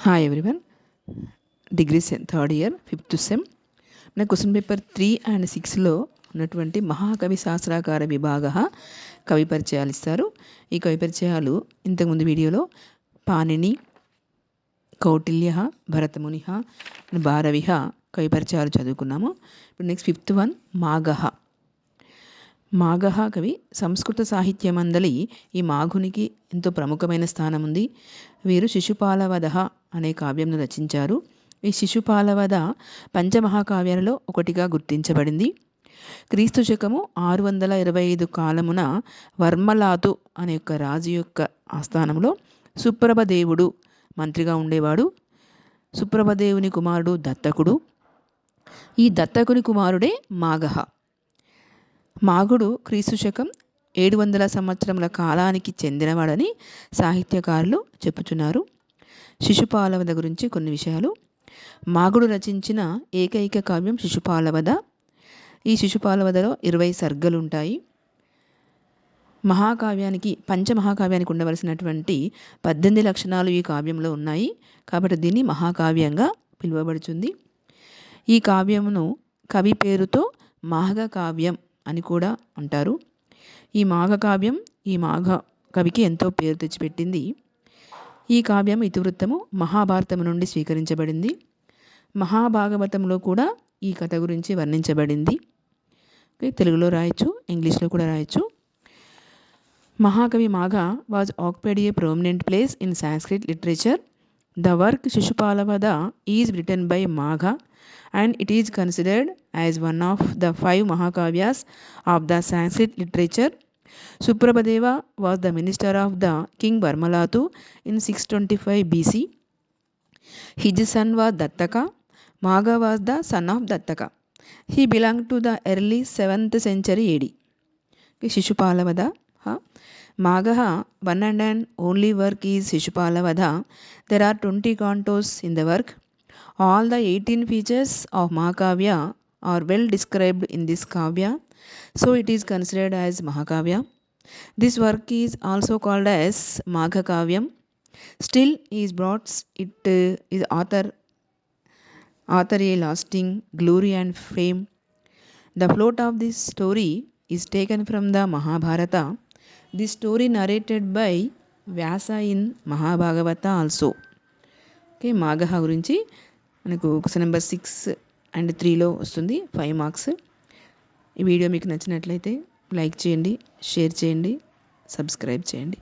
Hi everyone. Degree third year 5th sem. మన question paper 3 and 6లో ఉన్నటువంటి మహాకవి శాస్త్రాకార విభాగ కవి పరిచయాలు ఇస్తారు. ఈ కవి పరిచయాలు ఇంతకుముందు వీడియోలో పాణిని, కౌటిల్య, భరతముని, భారవి కవి పరిచయాలు చదువుకున్నాము. ఇప్పుడు నెక్స్ట్ 5th వన్ మాగహ. మాగహ కవి సంస్కృత సాహిత్య మండలి ఈ మాఘునికి ఎంతో ప్రముఖమైన స్థానం ఉంది. వీరు శిశుపాలవధ అనే కావ్యంను రచించారు. ఈ శిశుపాలవధ పంచమహాకావ్యాలలో ఒకటిగా గుర్తించబడింది. క్రీస్తు శకము 625 కాలమున వర్మలాతు అనే యొక్క రాజు యొక్క ఆస్థానంలో సుప్రభదేవుడు మంత్రిగా ఉండేవాడు. సుప్రభదేవుని కుమారుడు దత్తకుడు. ఈ దత్తకుని కుమారుడే మాగహ. మాగుడు క్రీస్తు శకం 700 సంవత్సరముల కాలానికి చెందినవాడని సాహిత్యకారులు చెప్పుచున్నారు. శిశుపాలవధ గురించి కొన్ని విషయాలు. మాగుడు రచించిన ఏకైక కావ్యం శిశుపాలవధ. ఈ శిశుపాలవధలో 20 సర్గలు ఉంటాయి. పంచమహాకావ్యానికి ఉండవలసినటువంటి 18 లక్షణాలు ఈ కావ్యంలో ఉన్నాయి. కాబట్టి దీన్ని మహాకావ్యంగా పిలువబడుతుంది. ఈ కావ్యమును కవి పేరుతో మాఘ కావ్యం అని కూడా అంటారు. ఈ మాఘ కావ్యం ఈ మాఘ కవికి ఎంతో పేరు తెచ్చిపెట్టింది. ఈ కావ్యం ఇతివృత్తము మహాభారతము నుండి స్వీకరించబడింది. మహాభాగవతంలో కూడా ఈ కథ గురించి వర్ణించబడింది. తెలుగులో రాయొచ్చు, ఇంగ్లీష్లో కూడా రాయొచ్చు. మహాకవి Magha was occupied a prominent place in Sanskrit literature. The work Shishupalabhada is written by Magha and it is considered as one of the 5 Mahakavyas of the Sanskrit literature. Suprabhadeva was the minister of the king Varmalatu in 625 BC. His son was Dattaka. Magha was the son of Dattaka. He belonged to the early 7th century AD. Shishupalabhada. Magha one and only work is Shishupalabhada. There are 20 cantos in the work. All the 18 features of Mahakavya are well described in this kavya, so it is considered as Mahakavya. This work is also called as Magha Kavyam. Still is brought it is author a lasting glory and fame. The plot of this story is taken from the Mahabharata. This story narrated by Vyasa in Mahabhagavata also. Okay, Magha గురించి మనకు question number 6 and 3లో వస్తుంది. 5 marks. ఈ video మీకు నచ్చినట్లయితే like చేయండి, share చేయండి, subscribe చేయండి.